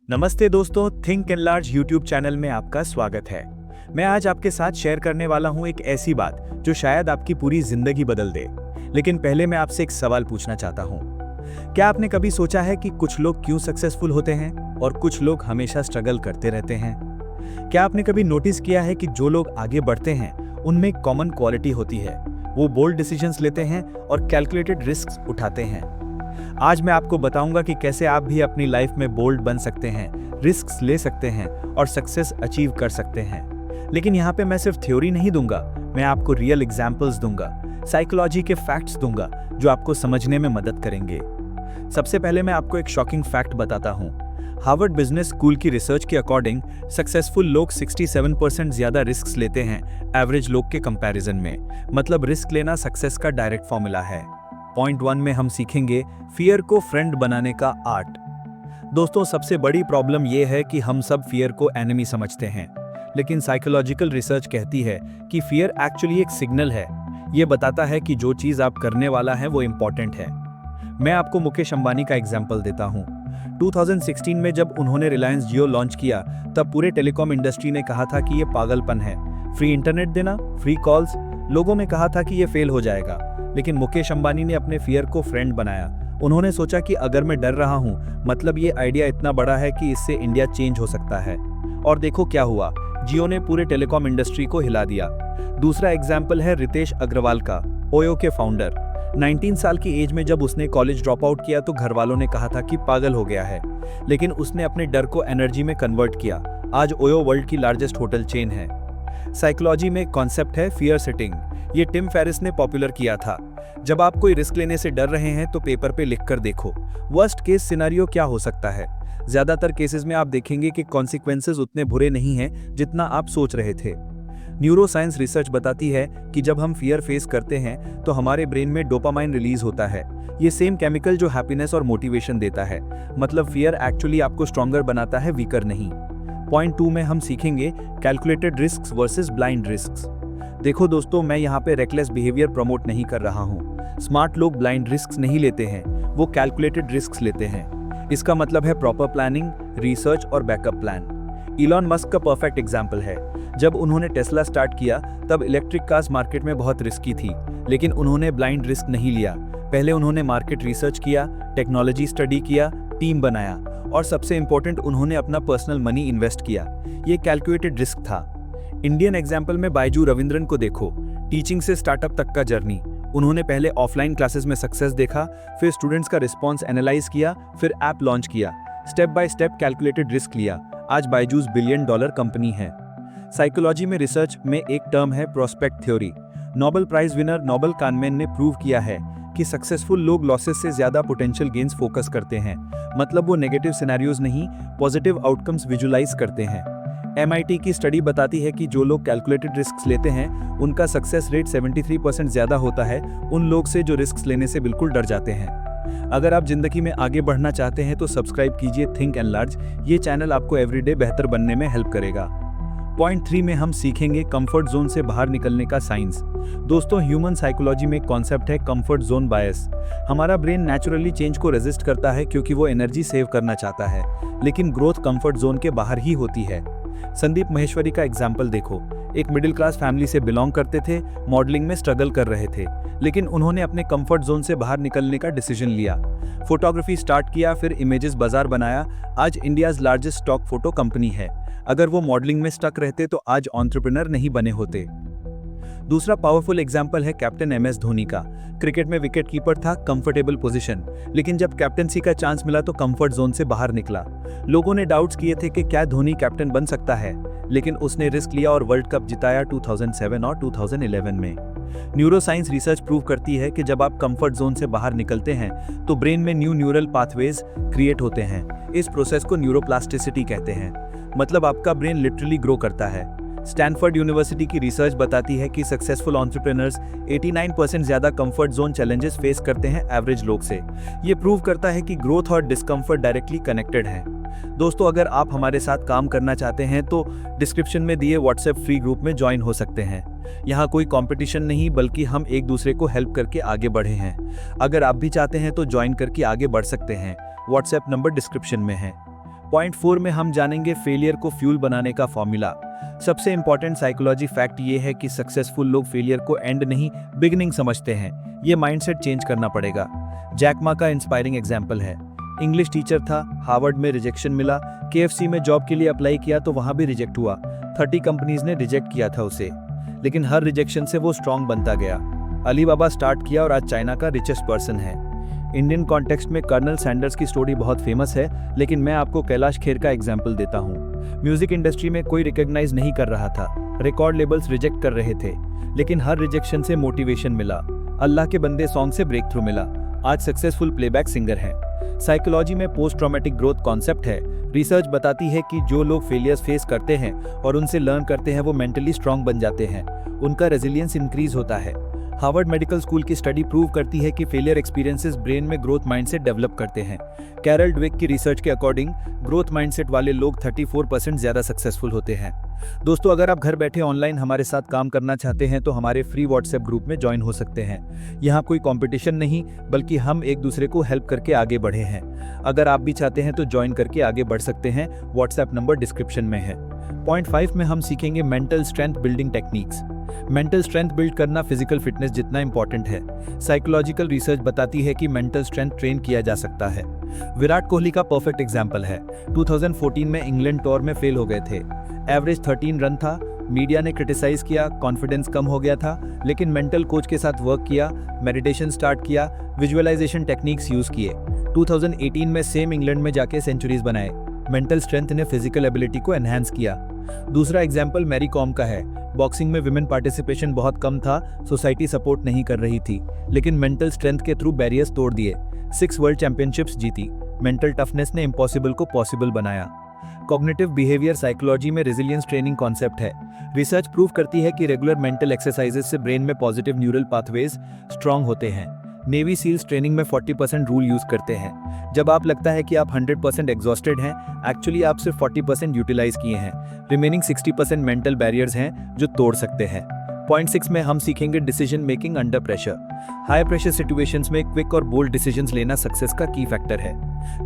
नमस्ते दोस्तों, think and large YouTube channel में आपका स्वागत है। मैं आज आपके साथ शेयर करने वाला हूं एक ऐसी बात जो शायद आपकी पूरी जिंदगी बदल दे। लेकिन पहले मैं आपसे एक सवाल पूछना चाहता हूं। क्या आपने कभी सोचा है कि कुछ लोग क्यों सक्सेसफुल होते हैं और कुछ लोग हमेशा स्ट्रगल करते रहते हैं? क्या आपने कभी नोटिस किया है कि जो लोग आगे बढ़ते हैं उनमें एक कॉमन क्वालिटी होती है, वो बोल्ड डिसीजंस लेते हैं और कैलकुलेटेड रिस्क उठाते हैं। आज मैं आपको बताऊंगा कि कैसे आप भी अपनी लाइफ में बोल्ड बन सकते हैं, रिस्क्स ले सकते हैं और सक्सेस अचीव कर सकते हैं। लेकिन यहाँ पे मैं सिर्फ थ्योरी नहीं दूंगा, मैं आपको रियल एग्जाम्पल्स दूंगा, साइकोलॉजी के फैक्ट्स दूंगा जो आपको समझने में मदद करेंगे। सबसे पहले मैं आपको एक शॉकिंग फैक्ट बताता हूँ। हार्वर्ड बिजनेस स्कूल की रिसर्च के अकॉर्डिंग सक्सेसफुल लोग 67% ज्यादा रिस्क लेते हैं एवरेज लोग के कंपैरिजन में। मतलब रिस्क लेना सक्सेस का डायरेक्ट फॉर्मूला है। पॉइंट 1 में हम सीखेंगे फियर को फ्रेंड बनाने का आर्ट। दोस्तों, सबसे बड़ी प्रॉब्लम यह है कि हम सब फियर को एनिमी समझते हैं, लेकिन साइकोलॉजिकल रिसर्च कहती है कि फियर एक्चुअली एक सिग्नल है। यह बताता है कि जो चीज आप करने वाला है वो इंपॉर्टेंट है। मैं आपको मुकेश अंबानी का एग्जाम्पल देता हूँ। 2016 में जब उन्होंने रिलायंस जियो लॉन्च किया, तब पूरे टेलीकॉम इंडस्ट्री ने कहा था कि यह पागलपन है। फ्री इंटरनेट देना, फ्री कॉल्स, लोगों ने कहा था कि यह फेल हो जाएगा। लेकिन मुकेश अंबानी ने अपने फियर को फ्रेंड बनाया। उन्होंने सोचा कि अगर मैं डर रहा हूं, मतलब ये आइडिया इतना बड़ा है कि इससे इंडिया चेंज हो सकता है। और देखो क्या हुआ, जियो ने पूरे टेलीकॉम इंडस्ट्री को हिला दिया। दूसरा एग्जाम्पल है रितेश अग्रवाल का, ओयो के फाउंडर। 19 साल की एज में जब उसने कॉलेज ड्रॉप आउट किया तो घर वालों ने कहा था कि पागल हो गया है, लेकिन उसने अपने डर को एनर्जी में कन्वर्ट किया। आज ओयो वर्ल्ड की लार्जेस्ट होटल चेन है। साइकोलॉजी में कॉन्सेप्ट है फियर सेटिंग। ये टिम फेरिस ने पॉपुलर किया था। जब आप कोई रिस्क लेने से डर रहे हैं तो पेपर पे लिख कर देखो, वर्स्ट केस सिनेरियो क्या हो सकता है। ज्यादातर केसेस में आप देखेंगे कि कॉन्सिक्वेंसेस उतने बुरे नहीं हैं जितना आप सोच रहे थे। न्यूरो साइंस रिसर्च बताती है कि जब हम फियर फेस करते हैं तो हमारे ब्रेन में डोपामाइन रिलीज होता है। ये सेम केमिकल जो हैप्पीनेस और मोटिवेशन देता है। मतलब फियर एक्चुअली आपको स्ट्रॉन्गर बनाता है, वीकर नहीं। पॉइंट 2 में हम सीखेंगे calculated risks versus blind risks. देखो दोस्तों, मैं यहाँ पे रेकलेस बिहेवियर प्रमोट नहीं कर रहा हूँ। स्मार्ट लोग ब्लाइंड रिस्क्स नहीं लेते हैं, वो कैलकुलेटेड रिस्क्स लेते हैं। इसका मतलब है प्रॉपर प्लानिंग, रिसर्च और बैकअप प्लान। इलॉन मस्क का परफेक्ट एग्जाम्पल है। जब उन्होंने टेस्ला स्टार्ट किया तब इलेक्ट्रिक कार्स मार्केट में बहुत रिस्की थी, लेकिन उन्होंने ब्लाइंड रिस्क नहीं लिया। पहले उन्होंने मार्केट रिसर्च किया, टेक्नोलॉजी स्टडी किया, टीम बनाया और सबसे इंपॉर्टेंट, उन्होंने अपना पर्सनल मनी इन्वेस्ट किया। ये कैलकुलेटेड रिस्क था। इंडियन एग्जाम्पल में बायजू रविंद्रन को देखो, टीचिंग से स्टार्टअप तक का जर्नी। उन्होंने पहले ऑफलाइन क्लासेस में सक्सेस देखा, फिर स्टूडेंट्स का रिस्पॉन्स एनालाइज किया, फिर ऐप लॉन्च किया। Step by step calculated risk लिया। आज बायजूस $1 बिलियन कंपनी है। साइकोलॉजी में रिसर्च में एक टर्म है prospect theory. Nobel prize winner Nobel Kahneman ने प्रूव किया है कि सक्सेसफुल लोग लॉसेस से ज्यादा पोटेंशियल गेन्स फोकस करते हैं। मतलब वो नेगेटिव सिनेरियोज नहीं, पॉजिटिव आउटकम्स विजुलाइज करते हैं। MIT की स्टडी बताती है कि जो लोग कैलकुलेटेड रिस्क्स लेते हैं उनका सक्सेस रेट 73% ज्यादा होता है उन लोग से जो रिस्क्स लेने से बिल्कुल डर जाते हैं। अगर आप जिंदगी में आगे बढ़ना चाहते हैं तो सब्सक्राइब कीजिए थिंक एंड लार्ज। ये चैनल आपको एवरीडे बेहतर बनने में हेल्प करेगा। पॉइंट 3 में हम सीखेंगे कंफर्ट जोन से बाहर निकलने का साइंस। दोस्तों, ह्यूमन साइकोलॉजी में कॉन्सेप्ट है कंफर्ट जोन बायस। हमारा ब्रेन नेचुरली चेंज को रेजिस्ट करता है क्योंकि वो एनर्जी सेव करना चाहता है, लेकिन ग्रोथ कंफर्ट जोन के बाहर ही होती है। संदीप महेश्वरी का एग्जाम्पल देखो। एक मिडिल क्लास फैमिली से बिलोंग करते थे, मॉडलिंग में स्ट्रगल कर रहे थे, लेकिन उन्होंने अपने कंफर्ट जोन से बाहर निकलने का डिसीजन लिया। फोटोग्राफी स्टार्ट किया, फिर इमेजेस बाजार बनाया। आज India's largest stock photo company है। अगर वो मॉडलिंग में स्टक रहते तो आज एंटरप्रेन्योर नहीं बने होते। दूसरा पावरफुल एग्जाम्पल है कैप्टन MS धोनी का। क्रिकेट में विकेट कीपर था, कंफर्टेबल पोजीशन, लेकिन जब कैप्टनसी का चांस मिला तो कंफर्ट जोन से बाहर निकला। लोगों ने डाउट्स किए थे कि क्या धोनी कैप्टन बन सकता है, लेकिन उसने रिस्क लिया और वर्ल्ड कप जिताया 2007 और 2011 में। न्यूरो साइंस रिसर्च प्रूव करती है कि जब आप कंफर्ट जोन से बाहर निकलते हैं तो ब्रेन में न्यू न्यूरल पाथवेज क्रिएट होते हैं। इस प्रोसेस को न्यूरोप्लास्टिसिटी कहते हैं। मतलब आपका ब्रेन लिटरली ग्रो करता है। स्टैनफोर्ड यूनिवर्सिटी की रिसर्च बताती है कि सक्सेसफुल एंटरप्रेन्योर्स 89% ज्यादा कंफर्ट जोन चैलेंजेस फेस करते हैं एवरेज लोग से। ये प्रूव करता है कि ग्रोथ और डिस्कम्फर्ट डायरेक्टली कनेक्टेड हैं। दोस्तों, अगर आप हमारे साथ काम करना चाहते हैं तो डिस्क्रिप्शन में दिए व्हाट्सएप फ्री ग्रुप में ज्वाइन हो सकते हैं। यहाँ कोई कंपटीशन नहीं, बल्कि हम एक दूसरे को हेल्प करके आगे बढ़े हैं। अगर आप भी चाहते हैं तो ज्वाइन करके आगे बढ़ सकते हैं। व्हाट्सएप नंबर डिस्क्रिप्शन में है। पॉइंट 4 में हम जानेंगे फेलियर को फ्यूल बनाने का फॉर्मूला। सबसे इंपॉर्टेंट साइकोलॉजी फैक्ट ये है कि सक्सेसफुल लोग फेलियर को एंड नहीं बिगिनिंग समझते हैं। ये माइंडसेट चेंज करना पड़ेगा। जैक मा का इंस्पायरिंग एग्जाम्पल है। इंग्लिश टीचर था, हार्वर्ड में रिजेक्शन मिला, KFC में जॉब के लिए अप्लाई किया तो वहां भी रिजेक्ट हुआ। 30 कंपनीज ने रिजेक्ट किया था उसे, लेकिन हर रिजेक्शन से वो स्ट्रांग बनता गया। अलीबाबा स्टार्ट किया और आज चाइना का रिचेस्ट पर्सन है। इंडियन कॉन्टेक्स्ट में कर्नल सैंडर्स की स्टोरी बहुत फेमस है, लेकिन मैं आपको कैलाश खेर का एग्जाम्पल देता हूँ। म्यूजिक इंडस्ट्री में कोई रिकॉग्नाइज नहीं कर रहा था, रिकॉर्ड लेबल्स रिजेक्ट कर रहे थे, लेकिन हर रिजेक्शन से मोटिवेशन मिला। अल्लाह के बंदे सॉन्ग से ब्रेक थ्रू मिला, आज सक्सेसफुल प्लेबैक सिंगर है। साइकोलॉजी में पोस्ट ट्रॉमेटिक ग्रोथ कॉन्सेप्ट है। रिसर्च बताती है कि जो लोग फेलियर्स फेस करते हैं और उनसे लर्न करते हैं वो मेंटली स्ट्रांग बन जाते हैं, उनका रेजिलियंस इंक्रीज होता है। हार्वर्ड मेडिकल स्कूल की स्टडी प्रूव करती है कि फेलियर एक्सपीरियंसेस ब्रेन में ग्रोथ माइंडसेट डेवलप करते हैं। कैरल ड्वेक की रिसर्च के अकॉर्डिंग ग्रोथ माइंडसेट वाले लोग 34% ज्यादा सक्सेसफुल होते हैं। दोस्तों, अगर आप घर बैठे ऑनलाइन हमारे साथ काम करना चाहते हैं तो हमारे फ्री व्हाट्सएप ग्रुप में ज्वाइन हो सकते हैं। यहाँ कोई कंपटीशन नहीं, बल्कि हम एक दूसरे को हेल्प करके आगे बढ़े हैं। अगर आप भी चाहते हैं तो ज्वाइन करके आगे बढ़ सकते हैं। व्हाट्सएप नंबर डिस्क्रिप्शन में है। पॉइंट 5 में हम सीखेंगे mental strength building techniques. Mental strength build करना फिजिकल फिटनेस जितना इंपॉर्टेंट है। साइकोलॉजिकल रिसर्च बताती है कि मेंटल स्ट्रेंथ ट्रेन किया जा सकता है। विराट कोहली का परफेक्ट एग्जांपल है। 2014 में इंग्लैंड टूर में फेल हो गए थे। एवरेज 13 रन था। मीडिया ने क्रिटिसाइज किया, कॉन्फिडेंस कम हो गया था, लेकिन मेंटल कोच के साथ वर्क किया, मेडिटेशन स्टार्ट किया, विजुअलाइजेशन टेक्निक्स यूज किए। 2018 में सेम इंग्लैंड में जाके सेंचुरीज बनाए। मेंटल स्ट्रेंथ ने फिजिकल एबिलिटी को एनहांस किया। दूसरा एग्जाम्पल मैरी कॉम का है। बॉक्सिंग में विमेन पार्टिसिपेशन बहुत कम था, सोसाइटी सपोर्ट नहीं कर रही थी, लेकिन मेंटल स्ट्रेंथ के थ्रू बैरियर्स तोड़ दिए। 6 वर्ल्ड चैंपियनशिप्स जीती। मेंटल टफनेस ने इम्पॉसिबल को पॉसिबल बनाया। कॉग्निटिव बिहेवियर साइकोलॉजी में रेजिलियंस ट्रेनिंग कॉन्सेप्ट है। रिसर्च प्रूव करती है कि रेगुलर मेंटल एक्सरसाइजेस से ब्रेन में पॉजिटिव न्यूरल पाथवेज स्ट्रांग होते हैं। नेवी सील्स ट्रेनिंग में 40% रूल यूज करते हैं। जब आप लगता है कि आप 100% एग्जॉस्टेड हैं, एक्चुअली आप सिर्फ 40% यूटिलाइज किए हैं। रिमेनिंग 60% मेंटल बैरियर्स हैं जो तोड़ सकते हैं। पॉइंट 6 में हम सीखेंगे decision making under pressure. High pressure situations में क्विक और बोल्ड डिसीजंस लेना सक्सेस का की फैक्टर है।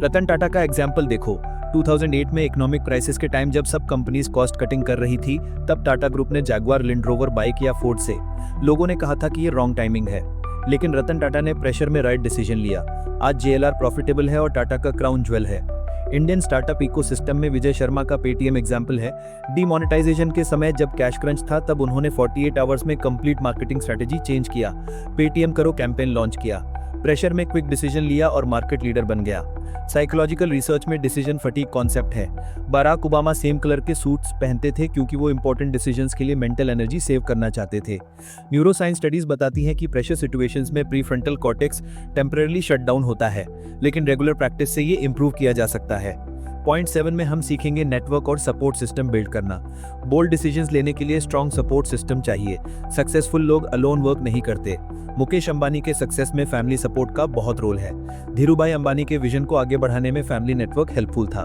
रतन टाटा का एग्जाम्पल देखो। 2008 में इकोनॉमिक क्राइसिस के टाइम जब सब कंपनीज कॉस्ट कटिंग कर रही थी, तब टाटा ग्रुप ने जैगुआर लैंड रोवर बाय किया फोर्ड से। लोगों ने कहा था कि ये रॉन्ग टाइमिंग है, लेकिन रतन टाटा ने प्रेशर में राइट डिसीजन लिया। आज JLR प्रॉफिटेबल है और टाटा का क्राउन ज्वेल है। इंडियन स्टार्टअप इकोसिस्टम में विजय शर्मा का पेटीएम एग्जाम्पल है। डीमोनेटाइजेशन के समय जब कैश क्रंच था, तब उन्होंने 48 आवर्स में कंप्लीट मार्केटिंग स्ट्रेटेजी चेंज किया, पेटीएम करो कैंपेन लॉन्च किया, प्रेशर में क्विक डिसीजन लिया और मार्केट लीडर बन गया। साइकोलॉजिकल रिसर्च में डिसीजन फटीग कॉन्सेप्ट है। बराक ओबामा सेम कलर के सूट्स पहनते थे क्योंकि वो इंपॉर्टेंट डिसीजंस के लिए मेंटल एनर्जी सेव करना चाहते थे। न्यूरोसाइंस स्टडीज बताती हैं कि प्रेशर सिचुएशंस में prefrontal cortex temporary shut down होता है, लेकिन रेगुलर प्रैक्टिस से ये इंप्रूव किया जा सकता है। पॉइंट 7 में हम सीखेंगे नेटवर्क और सपोर्ट सिस्टम बिल्ड करना। बोल्ड डिसीजंस लेने के लिए स्ट्रॉन्ग सपोर्ट सिस्टम चाहिए। सक्सेसफुल लोग अलोन वर्क नहीं करते। मुकेश अंबानी के सक्सेस में फैमिली सपोर्ट का बहुत रोल है। धीरूभाई अंबानी के विजन को आगे बढ़ाने में फैमिली नेटवर्क हेल्पफुल था।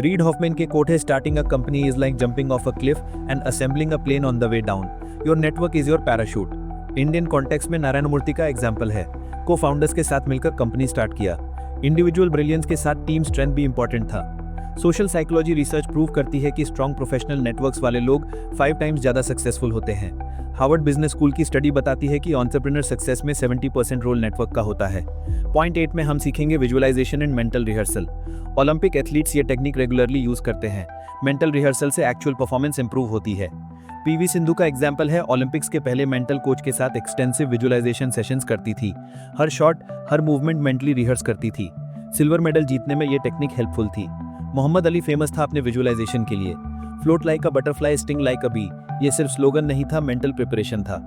रीड हॉफमैन के कोट है, starting a company is like jumping off a cliff and assembling a plane on the way down. Your network is your parachute. Indian context में नारायण मूर्ति का example है। को founders के साथ मिलकर कंपनी स्टार्ट किया। इंडिविजुअल ब्रिलियंस के साथ टीम स्ट्रेंथ भी इंपॉर्टेंट था। सोशल साइकोलॉजी रिसर्च प्रूव करती है कि स्ट्रॉन्ग प्रोफेशनल नेटवर्क्स वाले लोग 5 टाइम्स ज्यादा सक्सेसफुल होते हैं। हार्वर्ड बिजनेस स्कूल की स्टडी बताती है कि एंटरप्रेन्योर सक्सेस में 70% रोल नेटवर्क का होता है। पॉइंट 8 में हम सीखेंगे visualisation and mental rehearsal. Olympic athletes ये टेक्निक रेगुलरली यूज करते हैं। मेंटल रिहर्सल से एक्चुअल परफॉर्मेंस इंप्रूव होती है। PV सिंधु का एग्जाम्पल है। ओलंपिक्स के पहले मेंटल कोच के साथ एक्सटेंसिव विजुअलाइजेशन सेशंस करती थी। हर शॉट, हर मूवमेंट मेंटली रिहर्स करती थी। सिल्वर मेडल जीतने में ये टेक्निक हेल्पफुल थी। मोहम्मद अली फेमस था अपने विजुअलाइजेशन के लिए। Float like a butterfly, sting like a bee, ये सिर्फ स्लोगन नहीं था, मेंटल प्रिपरेशन था।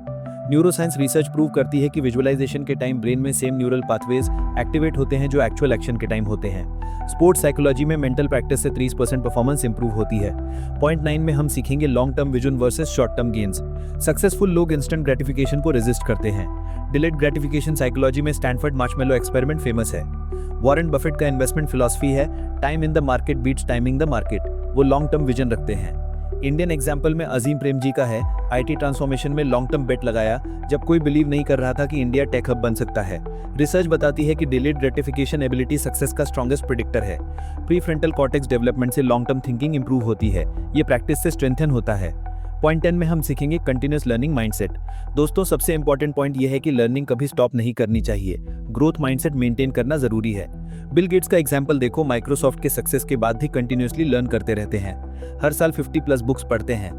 न्यूरोसाइंस रिसर्च प्रूव करती है कि विजुअलाइजेशन के टाइम ब्रेन में सेम न्यूरल पाथवेज एक्टिवेट होते हैं जो एक्चुअल एक्शन के टाइम होते हैं। स्पोर्ट्स साइकोलॉजी में मेंटल प्रैक्टिस से 30% परफॉर्मेंस इंप्रूव होती है। पॉइंट 9 में हम सीखेंगे long term vision versus short term gains. Successful लोग इंस्टेंट ग्रेटिफिकेशन को रेजिस्ट करते हैं। डिलेड ग्रेटिफिकेशन साइकोलॉजी में स्टैनफोर्ड मार्शमेलो एक्सपेरिमेंट फेमस है। वॉरेन बफेट का इन्वेस्टमेंट फिलॉसफी है, time in the market beats timing the market. वो लॉन्ग टर्म विजन रखते हैं। इंडियन एग्जाम्पल में अजीम प्रेम जी का है, आईटी ट्रांसफॉर्मेशन में लॉन्ग टर्म बेट लगाया जब कोई बिलीव नहीं कर रहा था कि इंडिया टेक हब बन सकता है। रिसर्च बताती है कि डिलेड ग्रेटिफिकेशन एबिलिटी सक्सेस का स्ट्रॉन्गेस्ट प्रेडिक्टर है। प्री फ्रंटल कॉर्टेक्स डेवलपमेंट से लॉन्ग टर्म थिंकिंग इंप्रूव होती है, ये प्रैक्टिस से स्ट्रेंथन होता है। पॉइंट 10 में हम सीखेंगे कंटिन्यूस लर्निंग माइंडसेट। दोस्तों, सबसे इंपॉर्टेंट पॉइंट यह है कि लर्निंग कभी स्टॉप नहीं करनी चाहिए, ग्रोथ माइंडसेट मेंटेन करना जरूरी है। बिल गेट्स का एग्जांपल देखो, माइक्रोसॉफ्ट के सक्सेस के बाद भी कंटिन्यूसली लर्न करते रहते हैं, हर साल 50+ बुक्स पढ़ते हैं।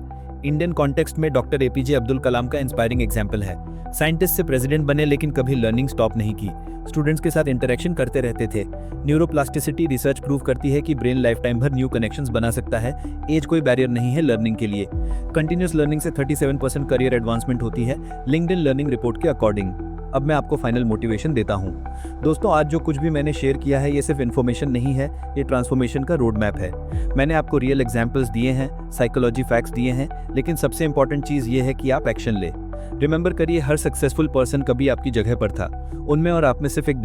इंडियन कॉन्टेक्स्ट में डॉक्टर एपीजे अब्दुल कलाम का इंस्पायरिंग एग्जाम्पल है। साइंटिस्ट से प्रेसिडेंट बने लेकिन कभी लर्निंग स्टॉप नहीं की, स्टूडेंट्स के साथ इंटरेक्शन करते रहते थे। न्यूरोप्लास्टिसिटी रिसर्च प्रूव करती है कि ब्रेन लाइफ टाइम भर न्यू कनेक्शंस बना सकता है, एज कोई बैरियर नहीं है लर्निंग के लिए। कंटिन्यूस लर्निंग से 37% करियर एडवांसमेंट होती है, लिंक्डइन लर्निंग रिपोर्ट के अकॉर्डिंग। अब मैं आपको फाइनल मोटिवेशन देता हूँ। दोस्तों, आज जो कुछ भी मैंने शेयर किया है ये सिर्फ इन्फॉर्मेशन नहीं है, ये ट्रांसफॉर्मेशन का रोड मैप है। मैंने आपको रियल एग्जाम्पल्स दिए हैं, साइकोलॉजी फैक्ट्स दिए हैं, लेकिन सबसे इंपॉर्टेंट चीज़ ये है कि आप एक्शन ले। रिमेंबर करिए, हर सक्सेसफुल पर्सन कभी आपकी जगह पर था, उनमें और आप में सिर्फ एक